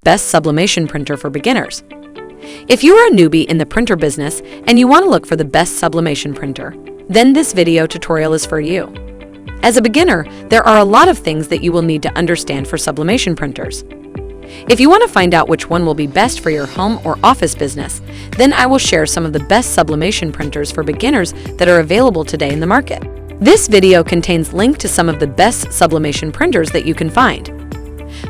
best sublimation printer for beginners. If you are a newbie in the printer business and you want to look for the best sublimation printer, then this video tutorial is for you. As a beginner, there are a lot of things that you will need to understand for sublimation printers. If you want to find out which one will be best for your home or office business, then I will share some of the best sublimation printers for beginners that are available today in the market. This video contains links to some of the best sublimation printers that you can find.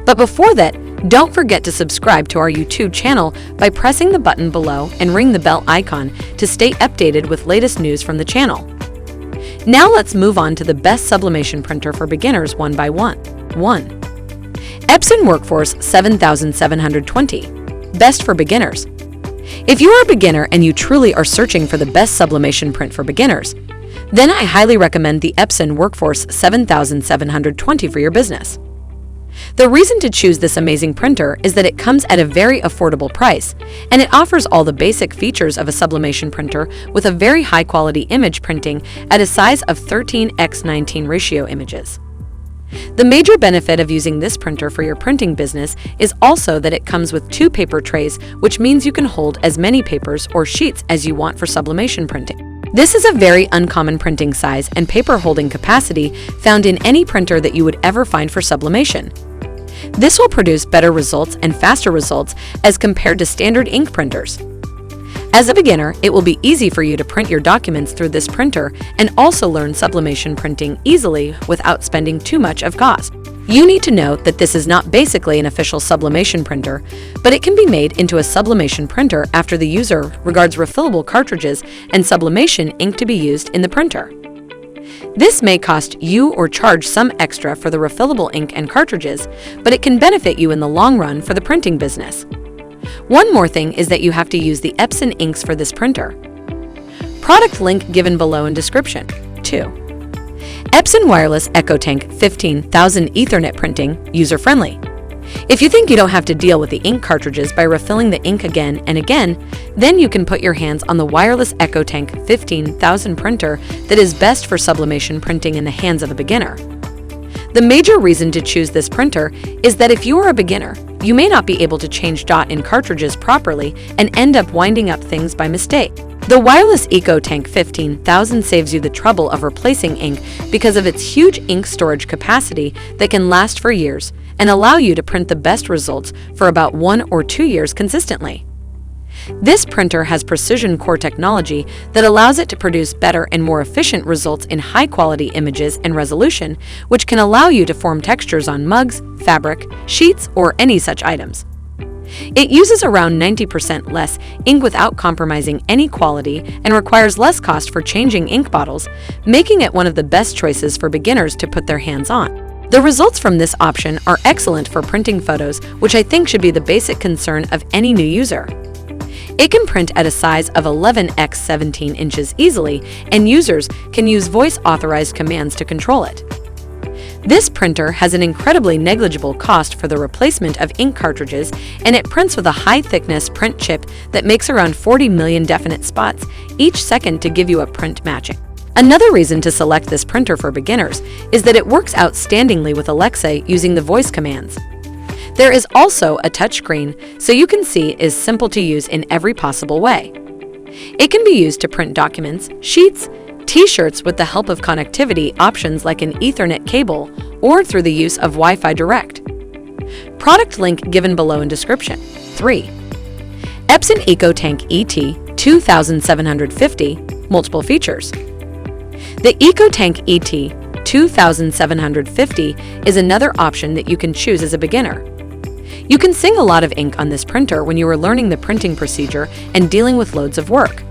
But before that, don't forget to subscribe to our YouTube channel by pressing the button below and ring the bell icon to stay updated with latest news from the channel. Now let's move on to the best sublimation printer for beginners one by one. 1. EPSON Workforce 7720. Best for beginners. If you are a beginner and you truly are searching for the best sublimation print for beginners, then I highly recommend the EPSON Workforce 7720 for your business. The reason to choose this amazing printer is that it comes at a very affordable price, and it offers all the basic features of a sublimation printer with a very high-quality image printing at a size of 13:19 ratio images. The major benefit of using this printer for your printing business is also that it comes with 2 paper trays, which means you can hold as many papers or sheets as you want for sublimation printing. This is a very uncommon printing size and paper holding capacity found in any printer that you would ever find for sublimation. This will produce better results and faster results as compared to standard ink printers. As a beginner, it will be easy for you to print your documents through this printer and also learn sublimation printing easily without spending too much of cost. You need to note that this is not basically an official sublimation printer, but it can be made into a sublimation printer after the user regards refillable cartridges and sublimation ink to be used in the printer. This may cost you or charge some extra for the refillable ink and cartridges, but it can benefit you in the long run for the printing business. One more thing is that you have to use the EPSON inks for this printer. Product link given below in description. 2. EPSON Wireless ECOTANK 15,000 Ethernet Printing, user-friendly. If you think you don't have to deal with the ink cartridges by refilling the ink again and again, then you can put your hands on the Wireless ECOTANK 15,000 printer that is best for sublimation printing in the hands of a beginner. The major reason to choose this printer is that if you are a beginner, you may not be able to change dot in cartridges properly and end up winding up things by mistake. The Wireless ECOTANK 15,000 saves you the trouble of replacing ink because of its huge ink storage capacity that can last for years and allow you to print the best results for about 1 or 2 years consistently. This printer has precision core technology that allows it to produce better and more efficient results in high-quality images and resolution, which can allow you to form textures on mugs, fabric, sheets, or any such items. It uses around 90% less ink without compromising any quality and requires less cost for changing ink bottles, making it one of the best choices for beginners to put their hands on. The results from this option are excellent for printing photos, which I think should be the basic concern of any new user. It can print at a size of 11x17 inches easily, and users can use voice-authorized commands to control it. This printer has an incredibly negligible cost for the replacement of ink cartridges, and it prints with a high-thickness print chip that makes around 40 million definite spots each second to give you a print matching. Another reason to select this printer for beginners is that it works outstandingly with Alexa using the voice commands. There is also a touchscreen, so you can see it is simple to use in every possible way. It can be used to print documents, sheets, T-shirts with the help of connectivity options like an Ethernet cable or through the use of Wi-Fi Direct. Product link given below in description. 3. EPSON ECOTANK ET 2750, multiple features. The ECOTANK ET 2750 is another option that you can choose as a beginner. You can sing a lot of ink on this printer when you are learning the printing procedure and dealing with loads of work.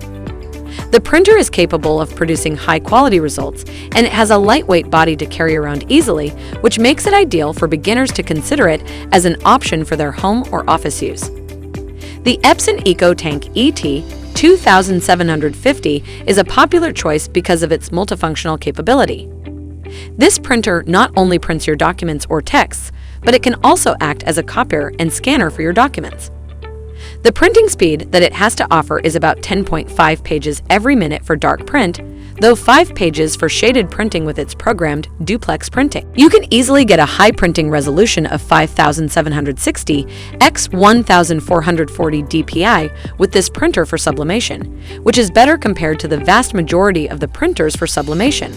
The printer is capable of producing high-quality results, and it has a lightweight body to carry around easily, which makes it ideal for beginners to consider it as an option for their home or office use. The EPSON ECOTANK ET 2750 is a popular choice because of its multifunctional capability. This printer not only prints your documents or texts, but it can also act as a copier and scanner for your documents. The printing speed that it has to offer is about 10.5 pages every minute for dark print, though 5 pages for shaded printing with its programmed duplex printing. You can easily get a high printing resolution of 5760 x 1440 dpi with this printer for sublimation, which is better compared to the vast majority of the printers for sublimation.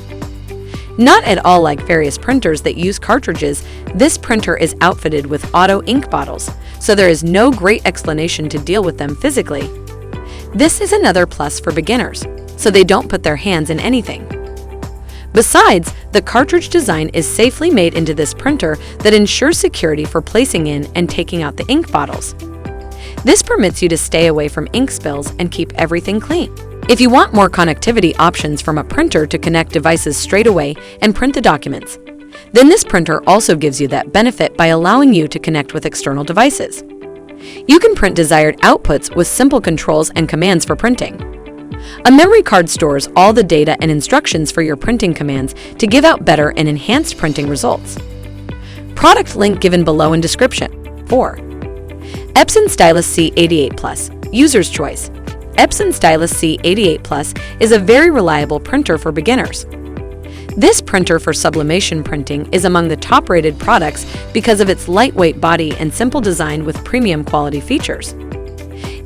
Not at all like various printers that use cartridges, this printer is outfitted with auto ink bottles, so there is no great explanation to deal with them physically. This is another plus for beginners, so they don't put their hands in anything. Besides, the cartridge design is safely made into this printer that ensures security for placing in and taking out the ink bottles. This permits you to stay away from ink spills and keep everything clean. If you want more connectivity options from a printer to connect devices straight away and print the documents, then this printer also gives you that benefit by allowing you to connect with external devices. You can print desired outputs with simple controls and commands for printing. A memory card stores all the data and instructions for your printing commands to give out better and enhanced printing results. Product link given below in description. 4. EPSON STYLUS C88 Plus, User's Choice. EPSON STYLUS C88 Plus is a very reliable printer for beginners. This printer for sublimation printing is among the top-rated products because of its lightweight body and simple design with premium quality features.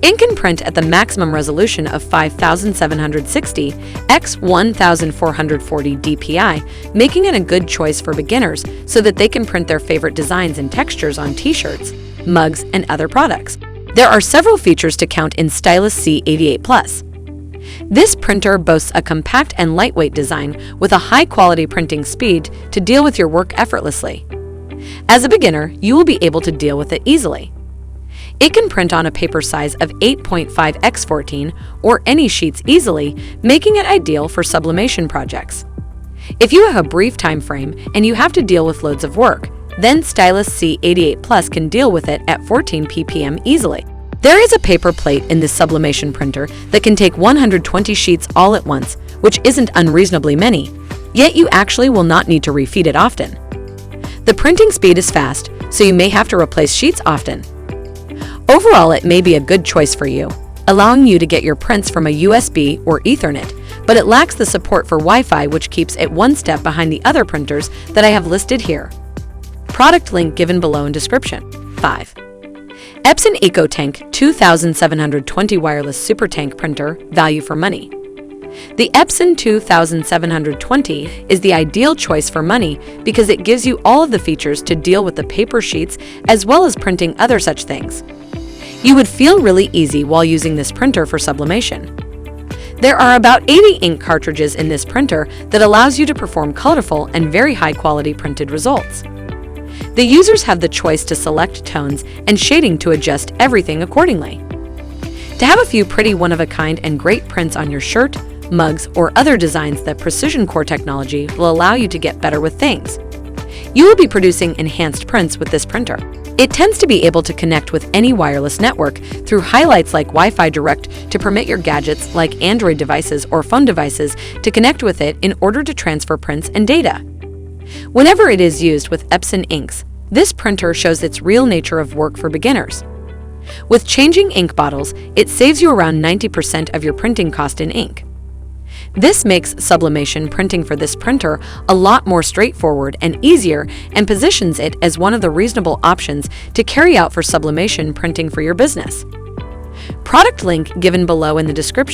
It can print at the maximum resolution of 5760 x 1440 dpi, making it a good choice for beginners so that they can print their favorite designs and textures on t-shirts, mugs, and other products. There are several features to count in STYLUS C88 Plus. This printer boasts a compact and lightweight design with a high-quality printing speed to deal with your work effortlessly. As a beginner, you will be able to deal with it easily. It can print on a paper size of 8.5 x 14 or any sheets easily, making it ideal for sublimation projects. If you have a brief time frame and you have to deal with loads of work, then STYLUS C88 Plus can deal with it at 14 ppm easily. There is a paper plate in this sublimation printer that can take 120 sheets all at once, which isn't unreasonably many, yet you actually will not need to refeed it often. The printing speed is fast, so you may have to replace sheets often. Overall, it may be a good choice for you, allowing you to get your prints from a USB or Ethernet, but it lacks the support for Wi-Fi, which keeps it one step behind the other printers that I have listed here. Product link given below in description. 5. EPSON ECOTANK 2720 Wireless Super Tank Printer, Value for Money. The EPSON 2720 is the ideal choice for money because it gives you all of the features to deal with the paper sheets as well as printing other such things. You would feel really easy while using this printer for sublimation. There are about 80 ink cartridges in this printer that allows you to perform colorful and very high-quality printed results. The users have the choice to select tones and shading to adjust everything accordingly. To have a few pretty one-of-a-kind and great prints on your shirt, mugs, or other designs, that precision core technology will allow you to get better with things. You will be producing enhanced prints with this printer. It tends to be able to connect with any wireless network through highlights like Wi-Fi Direct to permit your gadgets like Android devices or phone devices to connect with it in order to transfer prints and data. Whenever it is used with EPSON inks, this printer shows its real nature of work for beginners. With changing ink bottles, it saves you around 90% of your printing cost in ink. This makes sublimation printing for this printer a lot more straightforward and easier, and positions it as one of the reasonable options to carry out for sublimation printing for your business. Product link given below in the description.